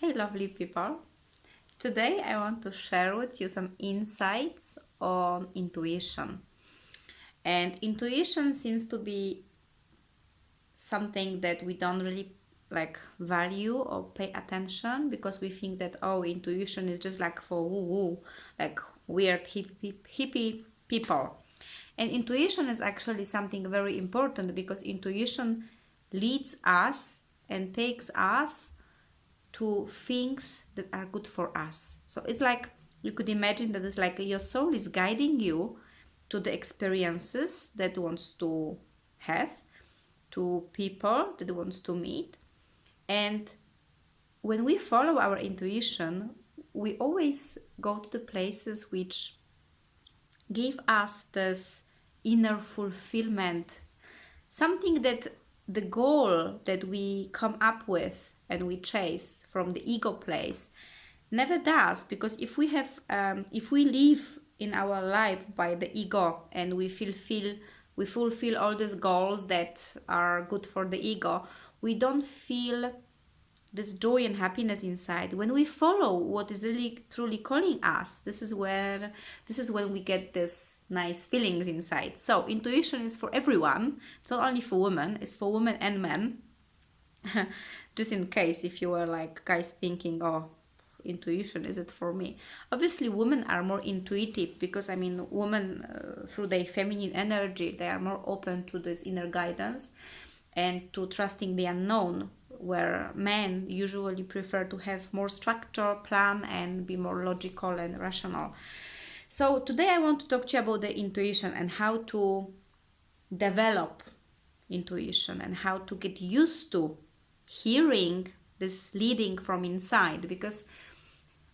Hey, lovely people. Today I want to share with you some insights on intuition. And intuition seems to be something that we don't really value or pay attention because we think that intuition is just like for woo woo, like weird hippie people. And intuition is actually something very important because intuition leads us and takes us to things that are good for us. So it's like you could imagine that it's like your soul is guiding you to the experiences that wants to have, to people that wants to meet. And when we follow our intuition, we always go to the places which give us this inner fulfillment, something that the goal that we come up with and we chase from the ego place never does, because if we live in our life by the ego and we fulfill all these goals that are good for the ego, we don't feel this joy and happiness inside. When we follow what is really truly calling us, this is when we get this nice feelings inside. So intuition is for everyone. It's not only for women, it's for women and men. Just in case if you were like guys thinking, oh, intuition, is it for me? Obviously women are more intuitive because women through their feminine energy, they are more open to this inner guidance and to trusting the unknown, where men usually prefer to have more structure, plan, and be more logical and rational. So today I want to talk to you about the intuition and how to develop intuition and how to get used to hearing this leading from inside. Because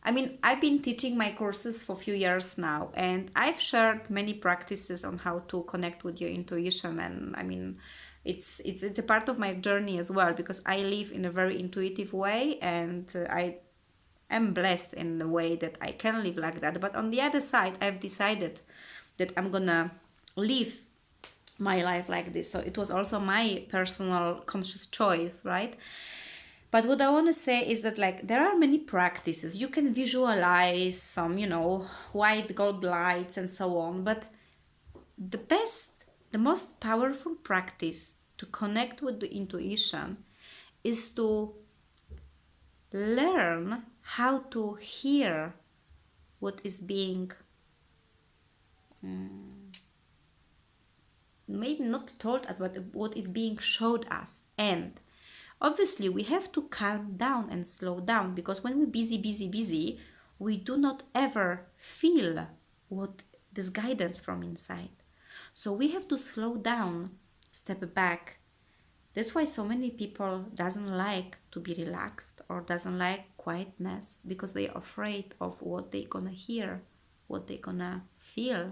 I've been teaching my courses for a few years now, and I've shared many practices on how to connect with your intuition. And it's a part of my journey as well, because I live in a very intuitive way, and I am blessed in the way that I can live like that. But on the other side, I've decided that I'm gonna live my life like this. So it was also my personal conscious choice, right? But what I want to say is that there are many practices. You can visualize some, white gold lights and so on. But the most powerful practice to connect with the intuition is to learn how to hear what is being maybe not told us, but what is being showed us. And obviously we have to calm down and slow down, because when we're busy, we do not ever feel what this guidance from inside. So we have to slow down, step back. That's why so many people doesn't like to be relaxed or doesn't like quietness, because they're afraid of what they're gonna hear, what they're gonna feel.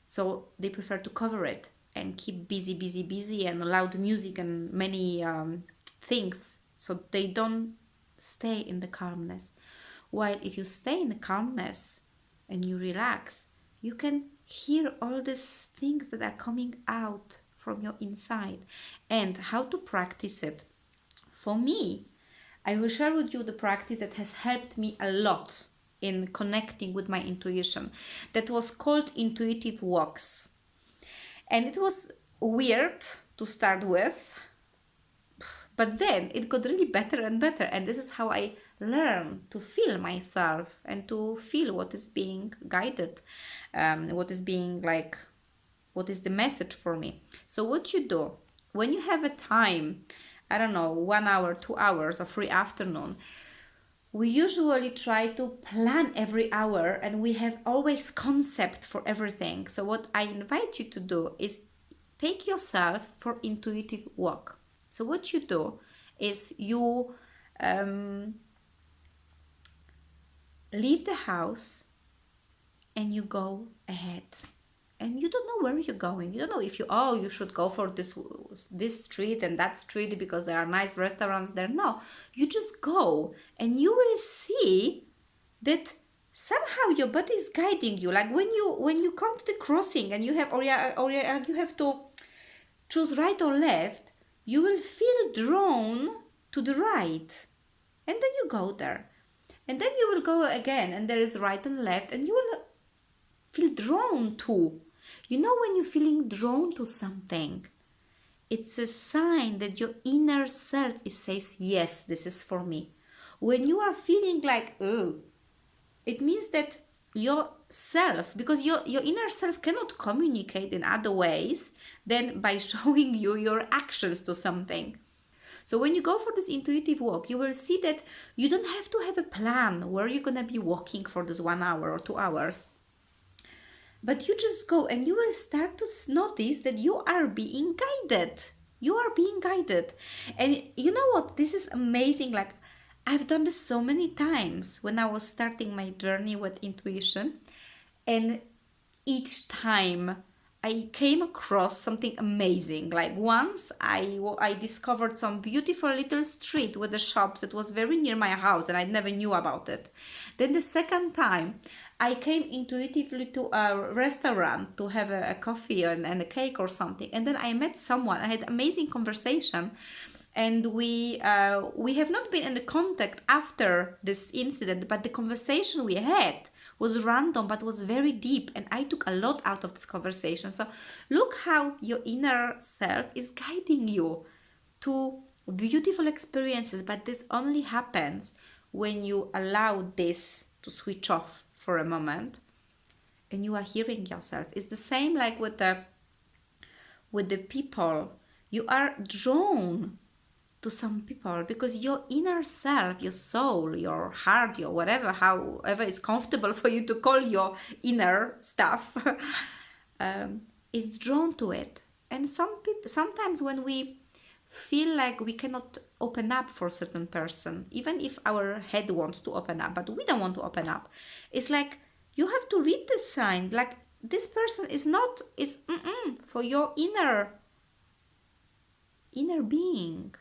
So they prefer to cover it and keep busy and loud music and many things, so they don't stay in the calmness. While if you stay in the calmness and you relax, you can hear all these things that are coming out from your inside. And how to practice it? For me, I will share with you the practice that has helped me a lot in connecting with my intuition. That was called intuitive walks. And it was weird to start with, but then it got really better and better. And this is how I learn to feel myself and to feel what is being guided, what is the message for me. So what you do when you have a time, I don't know, 1 hour, 2 hours, or free afternoon, we usually try to plan every hour, and we have always concept for everything. So what I invite you to do is take yourself for intuitive walk. So what you do is you leave the house and you go ahead. And you don't know where you're going. You don't know if you should go for this street and that street because there are nice restaurants there. No, you just go, and you will see that somehow your body is guiding you. Like when you come to the crossing and you have you have to choose right or left, you will feel drawn to the right. And then you go there. And then you will go again, and there is right and left, and you will feel drawn to. You know, when you're feeling drawn to something, it's a sign that your inner self says, yes, this is for me. When you are feeling like, oh, it means that your self, because your inner self cannot communicate in other ways than by showing you your actions to something. So when you go for this intuitive walk, you will see that you don't have to have a plan where you're going to be walking for this 1 hour or 2 hours. But you just go and you will start to notice that you are being guided. You are being guided. And you know what? This is amazing. Like, I've done this so many times when I was starting my journey with intuition. And each time I came across something amazing. Like once I discovered some beautiful little street with the shops that was very near my house and I never knew about it. Then the second time I came intuitively to a restaurant to have a coffee and a cake or something. And then I met someone. I had amazing conversation. And we have not been in the contact after this incident, but the conversation we had was random but was very deep, and I took a lot out of this conversation. So look how your inner self is guiding you to beautiful experiences, but this only happens when you allow this to switch off for a moment and you are hearing yourself. It's the same like with the people. You are drawn to some people because your inner self, your soul, your heart, your whatever, however it's comfortable for you to call your inner stuff, is drawn to it. And sometimes when we feel like we cannot open up for a certain person, even if our head wants to open up, but we don't want to open up, it's like you have to read the sign. Like this person is for your inner being.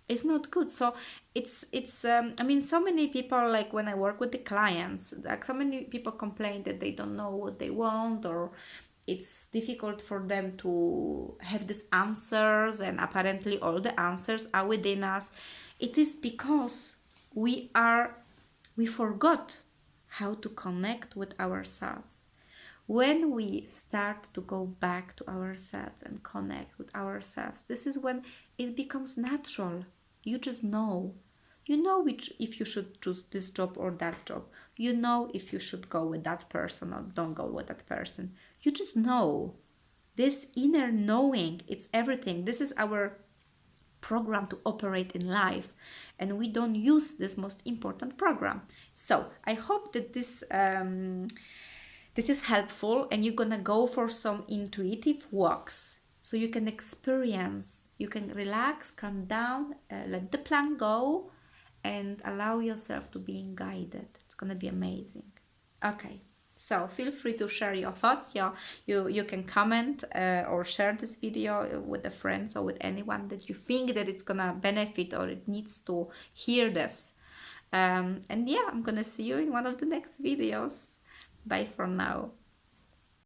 It's not good. So it's I mean, so many people, like when I work with the clients, like so many people complain that they don't know what they want, or it's difficult for them to have these answers, and apparently all the answers are within us. It is because we forgot how to connect with ourselves. When we start to go back to ourselves and connect with ourselves, this is when it becomes natural. You just know. You know if you should choose this job or that job. You know if you should go with that person or don't go with that person. You just know. This inner knowing, it's everything. This is our program to operate in life, and we don't use this most important program. So I hope that this is helpful, and you're gonna go for some intuitive walks so you can experience, you can relax, calm down, let the plan go, and allow yourself to be guided. It's gonna be amazing. Okay, so feel free to share your thoughts. You can comment or share this video with the friends or with anyone that you think that it's gonna benefit or it needs to hear this. And yeah, I'm gonna see you in one of the next videos. Bye for now.